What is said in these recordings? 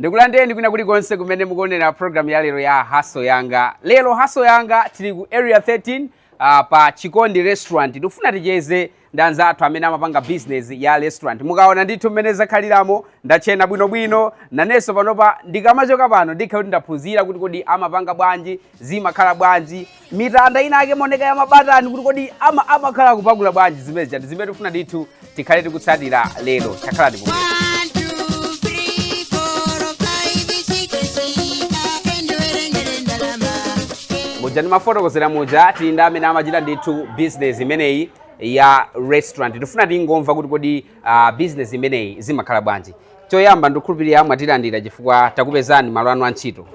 Ndikulandeni kwina kulikonse kumene mukuonera program ya lero ya Hustle Yanga. Lero Hustle Yanga tili ku area 13 pa Chikondi restaurant. Tikufuna ticheze ndanza athu amene amapanga business ya restaurant. Mukaona ndithu mmene zakhaliramo ndachena bwinobwino nanenso panopa ndikamachoka pano ndikha kuti ndaphunzira kuti kodi amapanga bwanji, zimakhala bwanji, mitanda ina ake moneka ya mabatani kuti kodi amakhala kupakula bwanji zimene tifuna ndithu tikhale tikutsatira lero. Chakhalani pomwe. Mujani mafotokozera muja tinda amene amachita ndithu business imeneyi ya restaurant. Tifuna tingomva kuti kodi business imeneyi zimakhala bwanji. Choyamba ndikukhulupirira mwatilandira chifukwa takupezani malo anu antchito.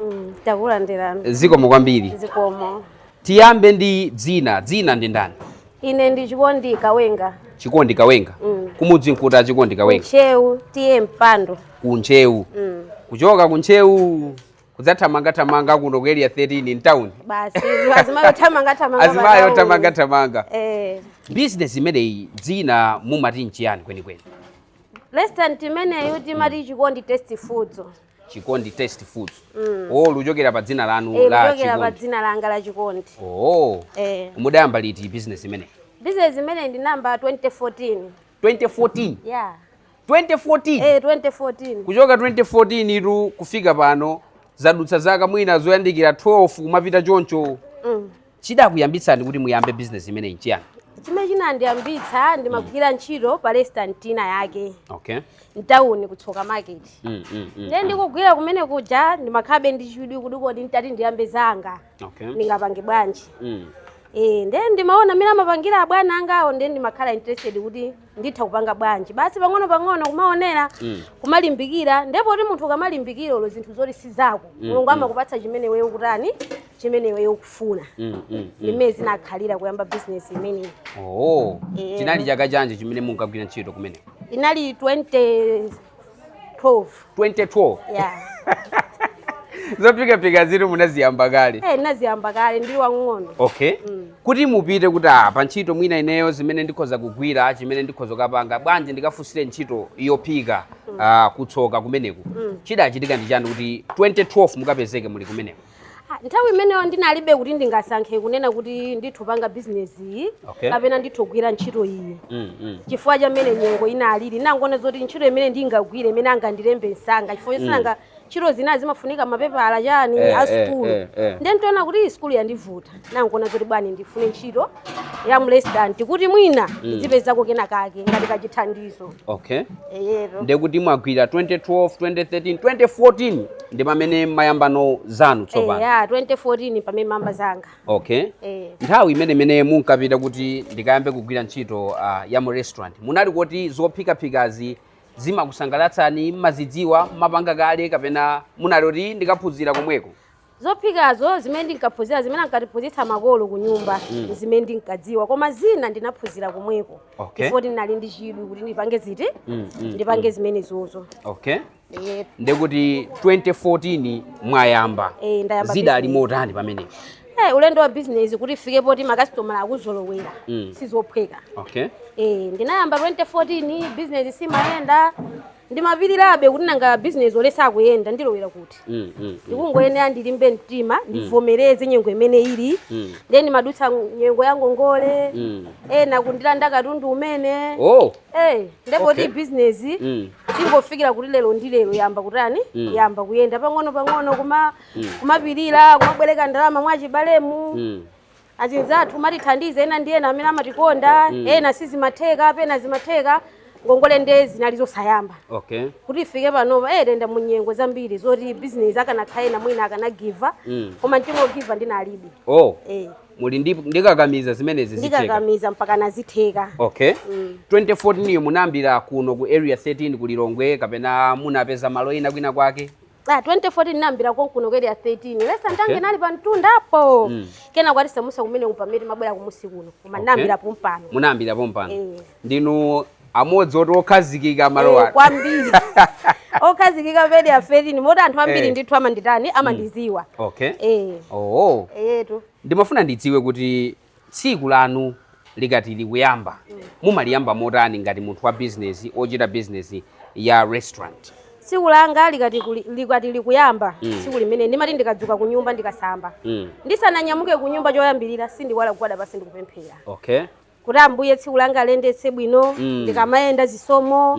Takulandirani. Zikomo kwambiri. Zikomo. Tiyambe ndi dzina ndi ndani? Ine ndi Chikondi Kawenga. Chikondi Kawenga. Kumudzi nkuta Chikondi Kawenga. Kunchewu tiye Mpando. Kunchewu. Kuchoka kunchewu kudzathamanga kuno ku area 13 in town. Basi azimayo thamanga. Azimayo thamanga. Business imeneyi dzina mumati nchiyani kwenikweni? Restaurant imeneyi timati Chikondi Taste Foods. Chikondi Taste Foods. Luchokera pa dzina lanu la Chikondi. Luchokera pa dzina langa la Chikondi. Mudayamba liti business imeneyi? Business imeneyi ndi namba 2014. 2014? Yeah. 2014? 2014. Kuchoka 2014 iru kufika pano zadutsa zaka mwina zoyandikira 12 kumapita choncho. Chidakuyambitsani kuti muyambe business imeneyi nchiyani? Chimene chinandiyambitsa ndimagwira ntchito pa restaurant ina yake. Okay. Mtauni kutsoka market. Ndiye ndikugwira kumene kuja ndimakhabe ndi chidwi kuti kodi nditati ndiyambe zanga. Okay. Ndingapange bwanji. Ndiye ndimaona mina mapangira abwana angawo ndiye ndimakhala interested kuti nditha kupanga bwanji. Basi pang'ono kumaonera kumalimbikira ndipo kuti munthu kamalimbikira lo zinthu zoti si zako. Mulungu amakupatsa chimene wewe ukutani, chimene wewe ukufuna. Limene zinakhalira kuyamba business imeneyi. Chinali chaka chanji chimene munkagwira ntchito kumene? Inali 2012. 2012? Yeah. Zopika ziri munaziyamba kale? Naziyamba kale ndili wang'ono. Okay. Kuti mupite kuti pa ntchito mwina ineyo zimene ndikhoza kugwira, chimene ndikhoza kapanga, bwanji ndikafunsire ntchito yopika kutsoka kumeneku. Chidachitika ndi chani kuti 2012 mukapezeke muli kumeneko? Nthawi imeneyo ndinalibe kuti ndingasankhe kunena kuti ndithu panga business iyi kapena ndithu kugwira ntchito iyi. Chifukwa chamene nyengo inalili nangona zoti ntchito imene ndingagwire imene angandilembe msanga chifukwa sinanga ntchito zina zimafunika mapepala chani a school. Ndiye ntoona kuti school yandivuta nangona zoti bwana ndifune ntchito ya mu restaurant kuti mwina ndizipezako kena kake ngati kachithandizo. Okay. Ndiye kuti mwagwira 2012, 2013, 2014 ndi pamene mayambano zanu tsopano? 2014 pamene mamba zanga. Okay. Nthawi imene munkapita kuti ndikayambe kugwira ntchito ya mu restaurant munali kuti zophikaphikazi zimakusangalatsani, mazidziwa mapanga kale kapena munali kuti ndikaphunzira komweko? Zophikazo zimene ndinkaphunzira zimene ankatiphunzitsa makolo ku nyumba zimene ndinkadziwa koma zina ndinaphunzira komweko. Chifukwa ndinali ndi chidwi kuti ndipange ziti ndipange zimene zozo. Okay. Ndiye kuti 2014 mwayamba. Zidali motani pamenepo? Ulendo wa business kuti ifike poti makasitomala akuzolowera sizophweka. Okay. Ndinayamba 2014 business simayenda ndimapirirabe kuti nanga business olesa kuyenda ndilowera kuti. Ndikungoyenera ndilimbe mtima ndivomereze nyengo imene ili. Then ndimadutsa nyengo ya ngongole. Nakundilanda katundu umene. Ndipo kuti business singofikira kuti lero ndi lero yamba kutani yamba kuyenda pang'ono kumapirira kumabwereka ndalama mwachibalemu. Azinzathu matithandize ena ndi ena amene amatikonda ena sizimatheka pena zimatheka ngongole ndezi zinalizo sayamba. Okay. Kuti ifike panopa ndenda munyengo zambiri zoti business akanakhaena mwina akanagiva koma ndingogiva ndinalibe. Muli ndikakamiza zimenezi zitheka? Ndikakamiza mpaka nazitheka. Okay. 2014 iyo munambira kuno ku area 13 ku Lilongwe kapena munapeza malo ina kwina kwake? 2014 nambira kuno ku area 13 lesa ntange nali pa mtundapo. Kena kwati samusa kumene kupamete mabwera kumusi kuno koma nambira pompano. Munambira pompano. Ndinu amodzi oti okhazikika malo ake? Kwambiri. Okhazikika pedi ya 13 moti anthu ambiri ndithu amanditani amandiziwa. Okay. Ndimafuna ndidziwe kuti tsiku lanu likati likuyamba mumaliyamba motani ngati munthu wa business ochita business ya restaurant? tsiku langa likati likuyamba tsiku limene ndimati ndikadzuka ku nyumba ndikasamba ndisananyamuke ku nyumba choyambirira sindiwala kugwada pasi ndikupemphera kuti Ambuye tsiku langa liyendetse bwino ndikamayenda zisomo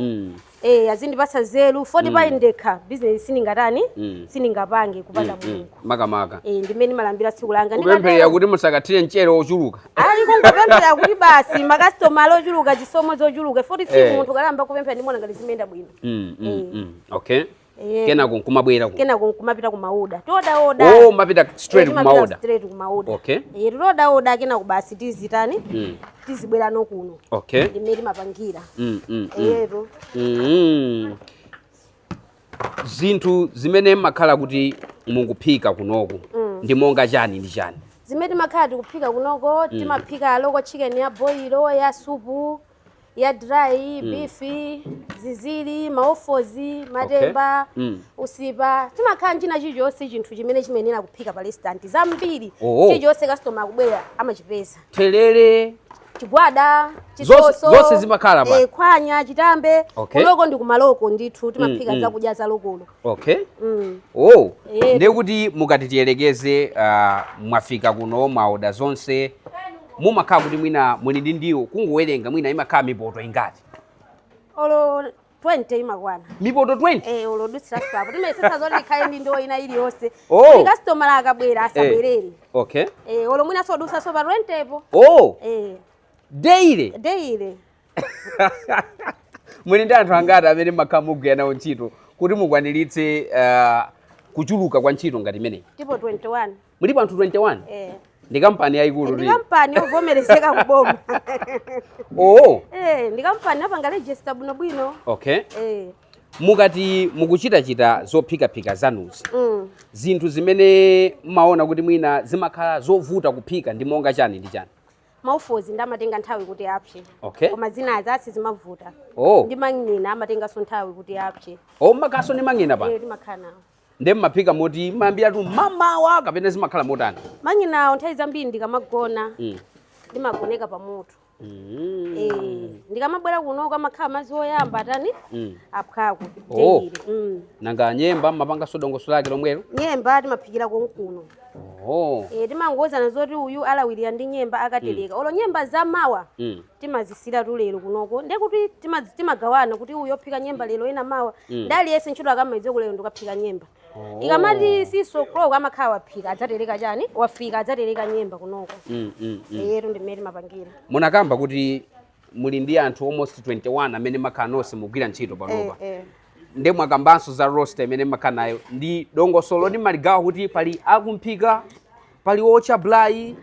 azindipatsa nzeru foti pa ndekha business siningatani siningapange kupanda Mulungu makamaka ndimene malambira tsiku langa kupemphera kuti musakathire mchere ochuluka ali kungopemphera kuti basi makastomala ochuluka zisomo zochuluka foti tsiku munthu kalamba kupemphera ndimona ngati zimenda bwino okay kenako nkumapita kumauda toda mapita straight kumauda toda kenako basi tizitani tizibwera nokuno ndimene mapangira zinthu zimene makhala kuti munguphika kunoko ndi monga chani ndi chani zimene makhala tikuphika kunoko timaphika loko chicken ya boilo ya supu ya dry beef zizili maofozi matemba usipa timakhala njina chilichonse chinthu chimene chimenera kuphika pa restaurant zambiri chilichonse customer akubwera amachipeza telele chigwada chisoso zonse zimakhala pa khwanya chitambe kuloko ndi kumaloko ndithu timaphika zakudya za lokolo ndiye kuti mukati tiyelekeze mwafika kuno mwaoda zonse mumakhala kuti mwina muli ndiwo kungowerenga mwina imakhala mipoto ingati olo 20 imakwana mipoto 20 olo dutsira sapo timesesa zoti ikhale ndi ndo ina iliyonse customer akabwera asabwerere olo mwina sodusa so pa 20 po daily mwini ndi anthu angati amene makhala mugwira nawo ntchito kuti mukwaniritse kuchuluka kwa ntchito ngati imeneyi tipo 21 mulipo anthu 21 ndi kampani yayikulu ndi kampani yovomerezeka kuboma ndi kampani apanga register bwino mukati mukuchita zophikaphika zanuzi zinthu zimene maona kuti mwina zimakhala zovuta kuphika ndi monga chani ndi chani maufozi ndamatenga nthawi kuti apshe koma zina azasi zimavuta ndi mang'ina amatenganso nthawi kuti apshe makaso ndi mang'ina pa timakhala nawo ndi mmaphika moti mayambira tu mamawa kapena zimakhala motani mang'inawo nthawi zambiri ndikamagona ndimagoneka pa moto ndikamabwera kuno kamakhala madzi oyamba tani aphwako nanga nyemba mmapanga sodongoso lake lomwelo nyemba timaphikira konkuno timangozana zoti uyu alawirira ndi nyemba akatereka olo nyemba zamawa timazisira tulero kunoko ndi kuti timagawana kuti uyu ophika nyemba lero ena mawa ndali yese ntchito akamaize kulero ndikaphika nyemba ikamati siso o'clock amakhala waphika adzatereka chani wafika adzatereka nyemba kunoko ndimene mapangira munakamba kuti muli ndi anthu almost 21 amene makhala nonse mugwira ntchito panopa ndi mwakambanso za roster imene makhala nayo ndi dongosolo ndi maligawa kuti pali akumphika pali ocha blai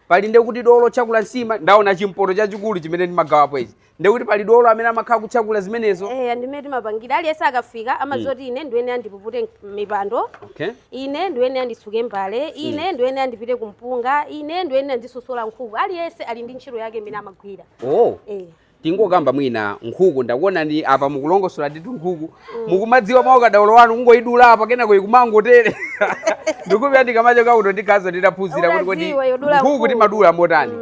pali ndi kuti dolo chakula nsima ndaona chimpoto chachikulu chimene ndimagawapo ichi ndi kuti pali dolo amene amakhala kuchakula zimenezo ndimene timapangira aliyese akafika amazoti ine ndiwene andipupute mipando ine ndiwene andisuke mbale ine ndiwene andipite kumpunga ine ndiwene andisosola nkhuku aliyese ali ndi ntchito yake imene amagwira tingokamba mwina nkhuku ndakuona ndi apa mukulongosola titu nkhuku mukumadziwa maukadaulo wanu kungoidula apa kenako ikumangotere ndikupita ndikamachoka kuno ndikhazo nditaphunzira kuti nkhuku timadula motani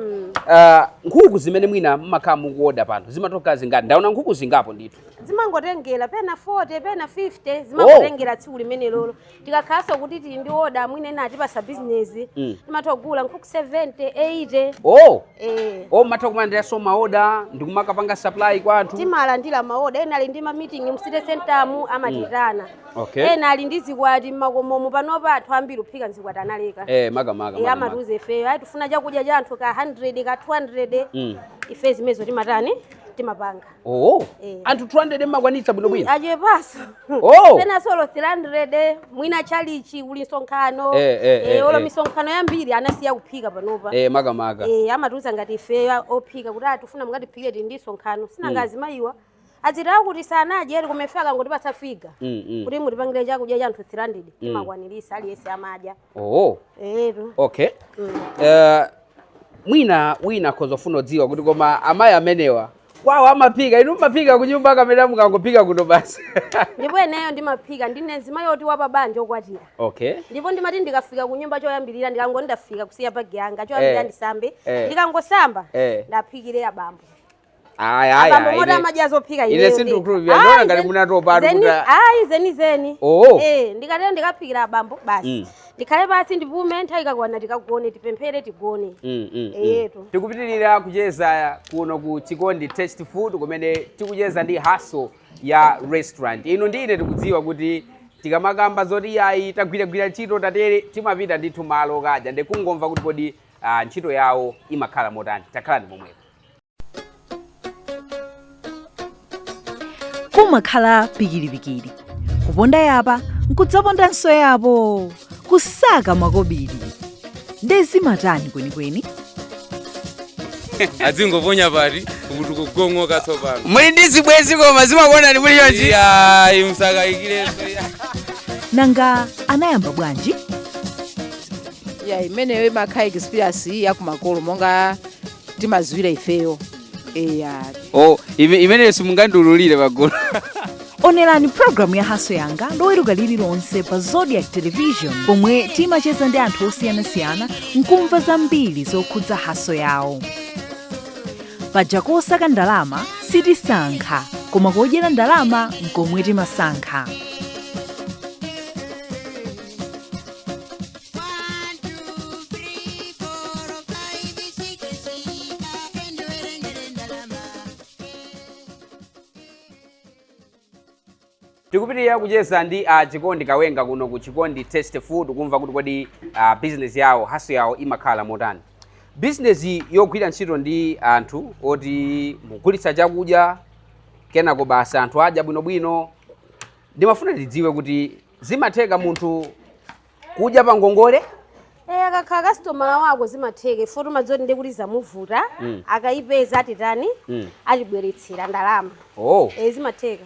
nkhuku zimene mwina mmakhala mukuoda pano zimatoka zingati ndaona nkhuku zingapo ndithu zimangotengera pena 40 pena 50 zimangotengera tsiku limene lolo tikakhaso kuti tili ndi oda mwina ena atipasa business timatogula nkhuku 70 80 matha kumandira so maoda ndikumakapanga supply kwa anthu timalandira maoda ena ali ndi ma meeting mu city center mu amatitana ena ali ndi zikwati mmakomomo panopa athu ambiri kuphika zikwati analeka makamaka amatuze ifeyo ayi tifuna chakudya cha anthu ka 100 ka 200 ife zimezo timatani timapanga anthu 200 mmakwanitsa bwinobwino achepaso pena solo 300 mwina chalichi uli nsonkhano olo misonkhano yambiri anasiya kuphika panopa makamaka amatuza ngati ifeyo ophika kuti atifuna mungatiphikire tindi nsonkhano sinangazi mayiwa azitawo kuti sanadye ali kumefaka ngoti pasafiga kuti mutipangire chakudya cha anthu 300 timakwanirisa aliyese amadya mwina khozofuna udziwa kuti koma amayi amenewa kwawo amaphika inu maphika kunyumba kamene mukangophika kuno basi ndipo eneyo ndimaphika ndine zimayi oti wapa banja okwatira ndipo ndimati ndikafika kunyumba choyambirira ndikango ndafika kusiya bagi yanga choyambirira ndisambe ndikangosamba ndaphikire abambo abambo moda amajazo phika ine sindukhulupirira ndona ngati munatopa kuti zeni ndikatero ndikaphikira abambo basi ndikhale basi ndipume nthawi ikakwana tikagone tipemphere tigone. Tikupitirira kucheza kuno ku Chikondi Taste Food kumene tikucheza ndi hustle ya restaurant. Ino ndine tikudziwa kuti tikamakamba zoti yayi tagwira ntchito tatere timapita ndithu malo kadya ndikungomva kuti kodi ntchito yawo imakhala motani. Takhala ndi momwe kumakhala pikiripikiri kuponda yapa nkudzaponda nso yapo kusaka makobiri ndezimatani kwenikweni adzingoponya pati kuti kugongoka tsopano muli ndi zibwezi koma zimakonda ndi muli yonji musakayikireso nanga anayamba bwanji imeneyo imakhala experience yakumakolo monga timaziwira ifeyo imeneyo simungandiululire pagulu. Onerani programu ya Hustle Yanga loweruka lililonse pa Zodiac Television pomwe timacheza ndi anthu osiyanasiyana nkumva zambiri zokhudza hustle yawo. Paja kosaka ndalama sitisankha koma kodyera ndalama nkomwe timasankha. Tikupitirira kucheza ndi Chikondi Kawenga kuno ku Chikondi Taste Food kumva kuti kodi business yawo hustle yawo imakhala motani. Business yogwira ntchito ndi anthu oti mugulitsa chakudya kenako basa anthu adya bwinobwino. Ndimafuna ndidziwe kuti zimatheka munthu kudya pa ngongole? Akakhala customer wako zimatheka foto madzoti ndikuti zamuvuta akayipeza atitani atibweretsera ndalama. Zimatheka.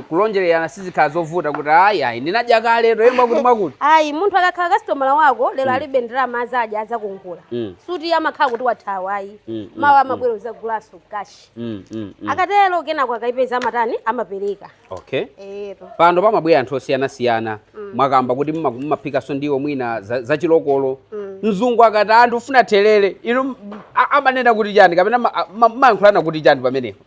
Kulonjererana sizikhala zovuta kuti ayi ndinadya kale toyemba kuti makuti. Munthu akakhala customer wako lero alibe ndalama azadya azakongola. Suti amakhala kuti wathawa ayi. Mawa amabwera uzagulaso cash. Akatero kenako akayipeza amatani amapereka. Pano pamabwera anthu osiyanasiyana mwakamba kuti mumaphikaso ndiwo mwina zachilokolo. Mzungu akati anthu ufuna thelele inu amanena kuti chani kapena mayankhulana kuti chani pamenepo.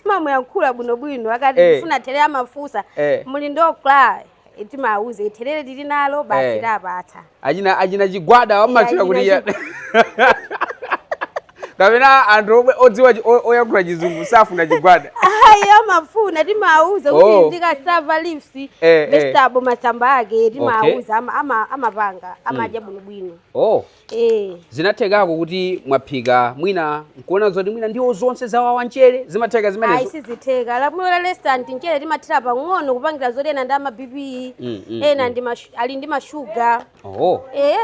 Timamuyankhula bwinobwino akati ufuna thelele amafusa muli ndokla timauze thelele tili nalo basi tapatsa. Achina chigwada wamachira kuti kapena anthu odziwa oyankhula chizungu safuna chigwada. Amafuna timauze kuti ndikasava leaves vegetable masamba ake timauza amapanga amadya bwinobwino. Zinathekako kuti mwaphika mwina nkuona zoti mwina ndiwo zonse zawawa nchere zimatheka zimenezo? Sizitheka lamulo restaurant nchere timathira pang'ono kupangira zoti ena ndi amaBP ena ali ndi mashuga.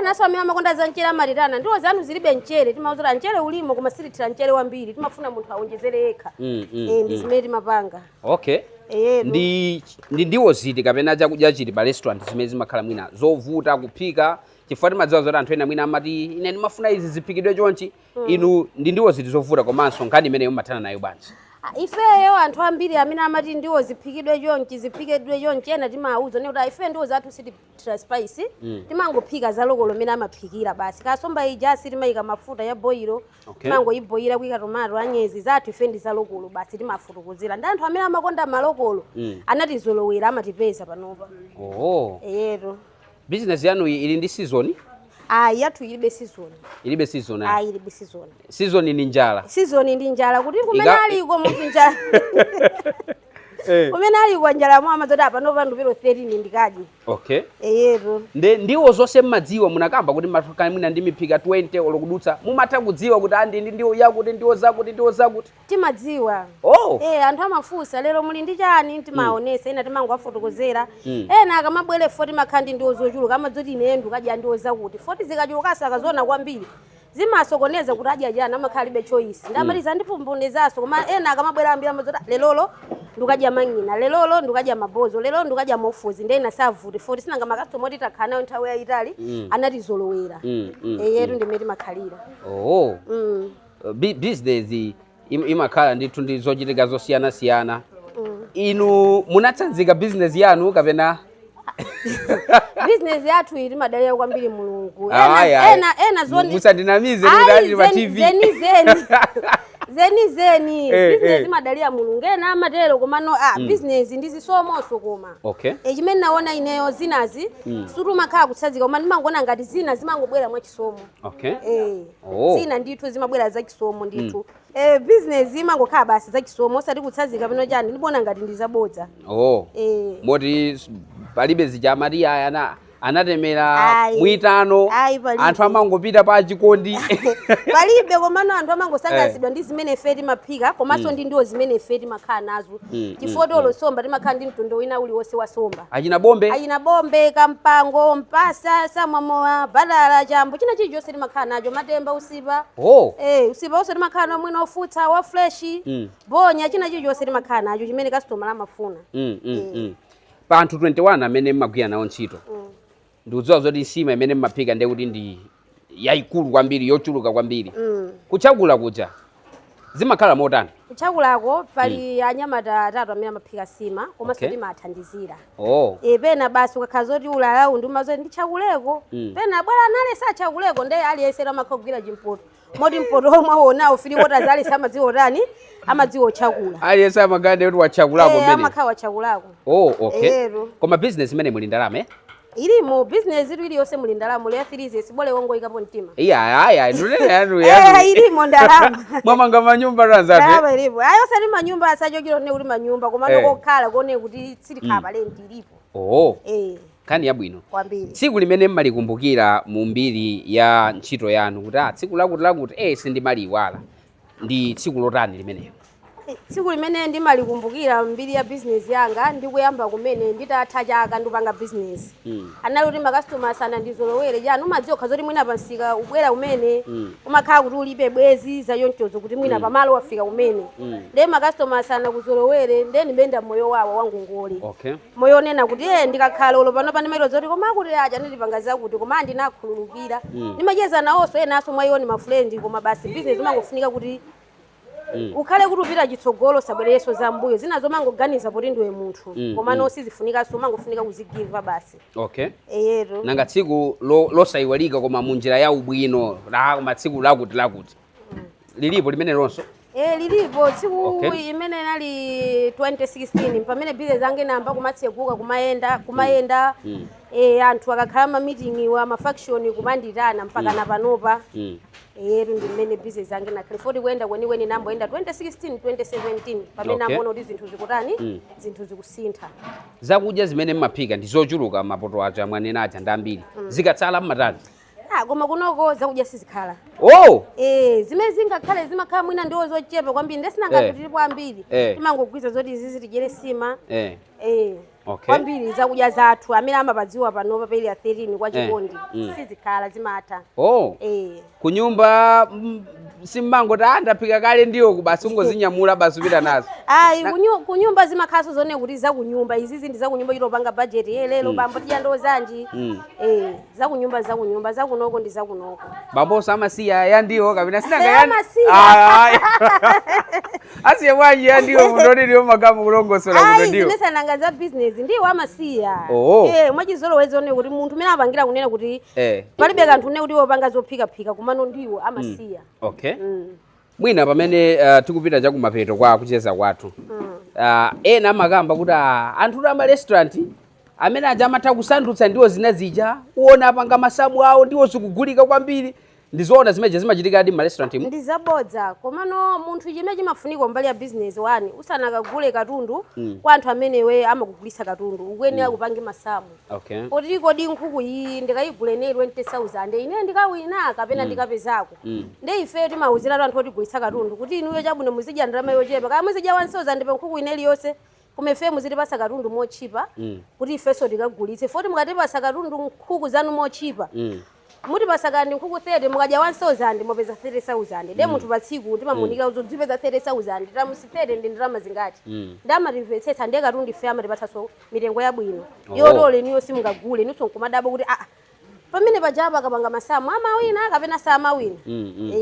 Naso amene amakonda za nchere amatirana ndiwo zanu zilibe nchere timauza nchere ulimo koma silithira nchere wambiri timafuna munthu aonjezere yekha. Ndi zimene timapanga. Ndiwo ziti kapena chakudya chiti pa restaurant zimene zimakhala mwina zovuta kuphika chifukwa timadziwa zoti anthu ena mwina amati ine ndimafuna izi ziphikidwe chonchi inu ndiwo ziti zovuta komanso nkhani imeneyo mumathana nayo bwanji? Ifeyo anthu ambiri amene amati ndiwo ziphikidwe chonchi ena timauza kuti ife ndiwo zathu sitithira spice timangophika zalokolo mene amaphikira basi kasomba ija timayika mafuta ya boilo timangoyiboyira kuyika tomato anyezi zathu ife ndi zalokolo basi timafutukuzira ndi anthu amene amakonda malokolo anatizolowera amatipeza panopa. Business yanu ili ndi season? Yathu ilibe season. Ilibe season? Ilibe season. Season ni njala? Season ndi njala kuti kumene aliko munthu njala. Kumene aliko njala mwa amazoti apa no vandu vero 13 ndikadye. Ndiwo zonse mmadziwa munakamba kuti mafaka mwina ndi miphika 20 olokudutsa mumatha kudziwa kuti andi ndiwo yakuti ndiwo zakuti timadziwa. Anthu amafusa lero muli ndi chani timaonesa ena timangowafotokozera ena akamabwere 40 makhandi ndiwo zochuluka amadzoti ine ndikadya ndiwo zakuti 40 zikachuluka akaziona kwambiri zimasokoneza kuti adya jana amakhalibe choice ndamaliza ndipumbunezaso koma ena akamabwera ambira amadzoti lelolo ndikadya mangina lelolo ndikadya mabozo lelolo ndikadya mofuzi ndena savuti 40 sinanga makastoma oti takhana nthawi yayitali anatizolowera. Yetu ndimene makhalira. Business imakhala ndithu ndi zochitika zosiyanasiyana. Inu munatsanzika business yanu kapena? Business yathu ili madalira kwambiri Mulungu. Ena zoni musandinamize kuti ali pa TV. zeni business madalia mulungu ena amatero komano business ndizisomonso koma okay chimene naona ineyo zinazi suruma khala kutsazika koma ndimangona ngati zina zimangobwera mwa chisomo okay zina ndithu zimabwera za chisomo ndithu business imangokhala basi za chisomo osati kutsazika pano chani ndibona ngati ndizabodza moti palibe zijamati aya anatemera mwitano anthu amangopita pa chikondi palibe komano anthu amangosangalatsidwa ndi zimene ife timaphika komanso ndiwo zimene ife timakhala nazo chifotolo somba timakhala ndi mtundu wina uliwonse wa somba achina bombe kampango mpasa samwamowa badala chambo china chilichonse timakhala nacho matemba usipa usipa onse timakhala nawo mwina ofutsa wa fresh bonya china chilichonse timakhala nacho chimene customer amafuna pa anthu 21 amene mmagwira nawo ntchito ndikudziwa zoti nsima imene mmaphika ndiye kuti ndi yayikulu kwambiri yochuluka kwambiri kuchakula kuja zimakhala motani kuchakulako pali anyamata atatu amene amaphika sima komanso timathandizira pena basi ukakhala zoti ulalawu ndi umazoti ndichakuleko pena bwera anale sachakuleko ndiye aliyense amakhogwira chimpoto moti mpoto omwe awonawo filikota zali samadziwotani amadziwo chakula aliyense amagande kuti wachakulako mbene amakhala wachakulako okay koma business imene muli ndalama ilimo business iliyonse muli ndalama le athirize sibole wongo ikapo mtima iya ndunene yanu ilimo ndalama mwamanga manyumba ranzatu ndalama ilipo ayo sali manyumba asachokiro ne kuti manyumba koma nokokhala kone kuti silikhala lenti ilipo kani yabwino kwambiri tsiku limene mmalikumbukira mu mbiri ya ntchito yanu kuti tsiku lakuti sindimaliwala ndi tsiku lotani limenelo tsiku limene ndimalikumbukira mbiri ya business yanga ndikuyamba kumene nditatha chaka ndipanga business anali kuti makastomers anandizolowere janu umadziwa khazoti mwina pansika ubwera umene umakhala kuti ulibe bwezi zachonchozo kuti mwina pamalo wafika umene ndiye makastomers anakuzolowere ndiye ndimenda moyo wawo wangongole moyo onena kuti ndikakhala ulo pano pandimairo zoti koma kuti aja ndipanga zakuti koma ndinakhululukira ndimacheza nawonso enaso mwayoni mafrendi koma basi business imangofunika kuti ukhale kuti upita chitsogolo sabwereso za mbuyo zinazo mangoganiza poti ndiwe munthu koma nosizifunikaso mangofunika kuzigiva basi nanga tsiku losayiwalika koma munjira ya ubwino koma tsiku lakuti lilipo limene lonso lilipo tsiku imene nali 2016 pamene business yange namba kumatsekuka kumayenda anthu akakhala ma meeting wa ma faction kumanditana mpaka napanopa ndi mmene business yange nakhale foti kuyenda kwenikweni namboyenda 2016 2017 pamene namboona kuti zinthu zikutani zinthu zikusintha zakudya zimene mmaphika ndi zochuluka mapoto aja mwanena aja ndambiri zikatsala mmatani koma kunoko zakudya sizikhala zimene zingakhale zimakhala mwina ndiwo zochepa kwambiri ndesinangati tilipo ambiri timangogwiza zoti izizi tidyere sima kwambiri zakudya zathu amene amapadziwa panopa pa area 13 kwa chikondi sizikhala zimatha kunyumba simmangoti ndaphika kale ndiwo basi ungozinyamula basi upita nazo kunyumba zimakhaso zone kuti zakunyumba izizi ndi zakunyumba chitopanga budget lero bambo tidya ndo zanji zakunyumba zakunoko ndi zakunoko bamboso amasiya yandiwo kapena sinanga asiye bwanji yandiwo munoti ndiwo magamu kulongosola kuno ndiwo zinesananga za business ndiwo amasiya mwachizolowezi one kuti munthu umene apangira kunena kuti palibe kanthu une kuti wopanga zophikaphika kumano ndiwo amasiya mwina pamene tikupita chakumapeto kwa kucheza kwathu ena amakamba kuti anthu ama restaurant amene aja amatha kusandutsa ndiwo zinazija uona apanga masamu awo ndiwo zikugulika kwambiri ndizoona zimeje zimachitikadi ma restaurant imu ndizabodza komano munthu chimene chimafunika mbali ya business wani usanakagule katundu kwa anthu amenewe amakugulisa katundu ukuyenera kupange masamu poti kodi nkhuku iyi ndikayigule ne 20,000 ine ndikawina kapena ndikapezako nde ife timauzira anthu otigulisa katundu kuti inuyo chabwino muzidya ndalama yochepa kaya muzidya 1,000 pa nkhuku ine iliyonse kumefe muzitipasa katundu mochipa kuti ifeso tikagulitse foti mukatipasa katundu nkhuku zanu mochipa muti pasakandi nkhuku 30 mukadya 1,000 mopeza 30,000 de munthu patsiku timamunika uzodzipeza 30,000 tamusitete ndi ndalama zingati ndamatimvetsetsa ndiye katundu ife amatipatsaso mitengo yabwino yotole niyo simungagule niso nkumadabo kuti pamene pajapa akapanga masamu amawina kapena samawina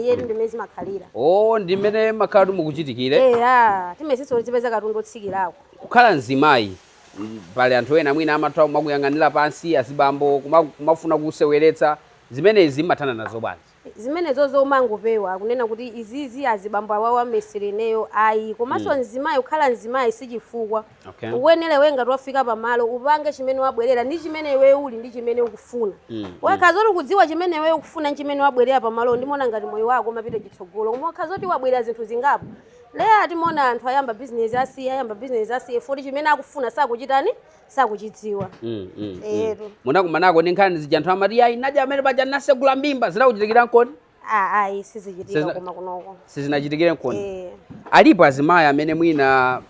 yetu ndimezi makhalira ndimene makhalatu mukuchitikire timesiso tipeza katundu otsikirako kukhala mzimayi pali anthu ena mwina amathawa mwakuyang'anira pansi azibambo kumafuna kuseweretsa zimenezi mathana nazo bwanji Zimenezo zomangopewa kunena kuti izizi azibambo awawa meseleneyo ayi komanso nzimayi ukhala nzimayi sichifukwa uwenele wenga twafika pamalo upange chimene wabwerera ndi chimene iwe uli ndi chimene ukufuna wakazoti kudziwa chimene iwe ukufuna chimene wabwerera pamalo ndimona ngati moyo wako mapita chitsogolo koma wakazoti wabwerera zinthu zingapo leya timona anthu ayamba business asiye foti chimene akufuna sakuchitani sakuchidziwa munakumanako ndi nkhani zija anthu amati ayi naja amene paja nasegula mimba zinakuchitikira nkoni ayi sizichitika koma kunoko sizinachitikire nkoni alipo azimayi amene mwina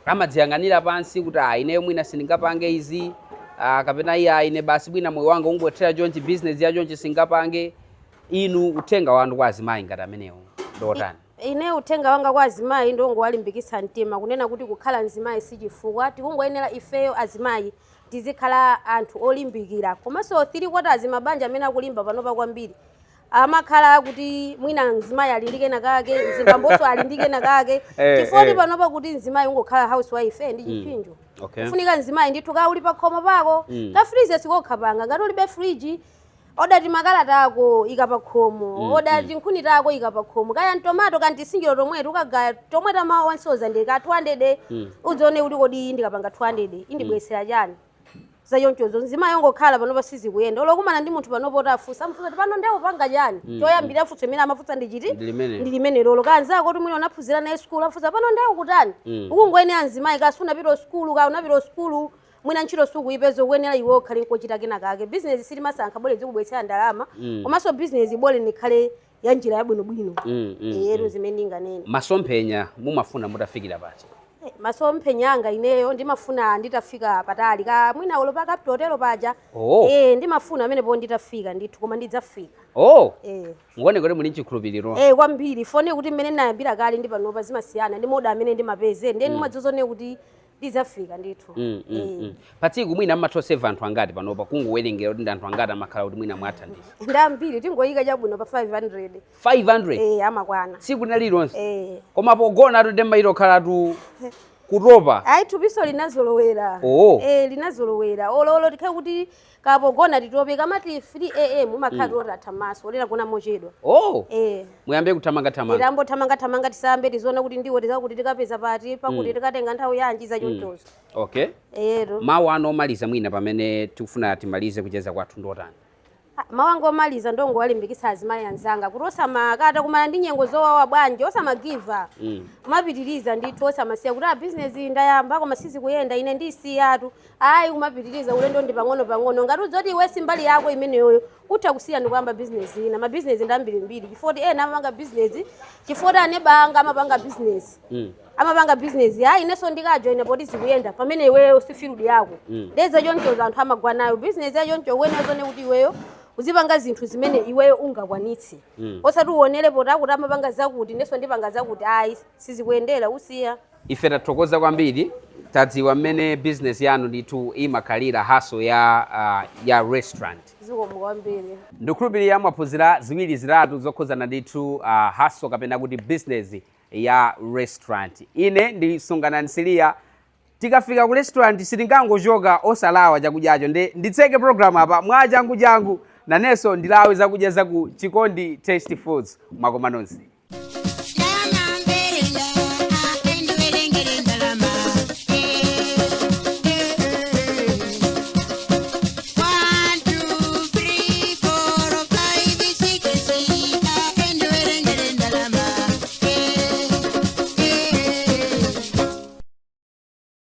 amadziyang'anira pansi kuti ineyo mwina sindingapange izi kapena iya ine basi mwina moyo wanga ungwethera chonchi business ya chonchi singapange inu uthenga wanu kwa azimayi ngati amenewo ndotani ine uthenga wanga kwa azimayi ndongowalimbikitsa mtima kunena kuti kukhala mzimayi sichifukwa tikungoyenera ifeyo azimayi tizikhala anthu olimbikira komanso 3/4 azimabanja amene akulimba panopa kwambiri amakhala kuti mwina mzimayi alindike nakake mzimbambonso alindike nakake chifoti panopa kuti mzimayi ungokhala housewife ndi chipinjo kufunika mzimayi ndithu ka uli pa khomo pako ka freezer sikokhapanga ngati ulibe fridge odati makalata ako ikapa khomo odati nkhuni tako ikapa khomo kaya tomato kanti singiro tomwe tukagaya tomwe tama 1000 ndika 200 udzone kuti kodi ndikapanga 200 indibwesera chani zayonchozo nzimayi ongokhala panopa sizikuyenda olokumana ndi munthu panopa otafusa mfusa kuti pano ndiye upanga chani choyambira futso imene amafusa ndi chiti ndi limene lolo kanzako kuti mwina unaphunzira naye school afusa pano ndiye ukutani ukungoyenera nzimayi kasuna pito school ka unapito school mwina ntchito sukuyipezo kuyenera iwo khale nkochita kenakake business sili masankha bole zikubwetsera ndalama komanso business bole nikhale ya njira yabwinobwino ero zimene inganene masomphenya mumafuna mutafikira pachi masomphenya anga ineyo ndimafuna nditafika patali ka mwina ulo pa kapitotelo paja ndimafuna amenepo nditafika ndithu koma ndidzafika ngone kuti muli chikhulupiriro kwambiri fone kuti mmene nayambira kale ndi panopa zimasiyana ndi moda amene ndimapeze ndi mwadzozone kuti ndizafika ndithu patsiku mwina mmathoseva anthu angati panopa kungowerengera kuti ndi anthu angati amakhala kuti mwina mwathandiza ndambiri tingoyika chabwino pa 500 amakwana tsiku lililonse koma pogona tu ndembayiro okhalatu kutopa ayi thupiso linazolowera linazolowera ololo tikhale kuti kapogona titope kamati 3 am umakhala otatha maso olera kona mochedwa muyambe kuthamanga thamanga tisambe tizoona kuti ndiwo tizakuti tikapeza pati pakuti tikatenga nthawi yanji za chonchozo mawu ano omaliza mwina pamene tikufuna timalize kucheza kwathu ndotani mawu anga omaliza ndongowalimbikitsa azimayi anzanga kuti osamakata kumana ndi nyengo zowawa bwanji osamagiva kumapitiriza ndithu osamasiya kuti business ndayamba koma sizikuyenda ine ndisiyatu ayi kumapitiriza ulendo ndi pang'ono ngati udzoti iwe simbali yako imeneyoyo utha kusiya ndikuyamba business ina mabusiness ndambirimbiri chifoti ena amapanga business chifoti anebanga amapanga business amapanga business inenso ndikajoina poti zikuyenda pamene iweyo si field yako ndeza chonchozo anthu amagwa nayo business ya choncho wenezone kuti iweyo uzipanga zinthu zimene iweyo ungakwanitsi osati uonere poti akuti amapanga zakuti inenso ndipanga zakuti ayi sizikuyendera usiya ife tathokoza kwambiri tadziwa mmene business yanu ndithu imakhalira haso ya restaurant zikomo kwambiri ndikhulupirira mwaphunzira ziwiri zitatu zokhuzana ndithu haso kapena kuti business ya restaurant ine ndisungana nsiliya tikafika ku restaurant sitingangochoka osalawa chakudyacho nditseke program apa mwa changu nanenso ndilawe zakudya za ku Chikondi Tasty Foods mwakoma nonse.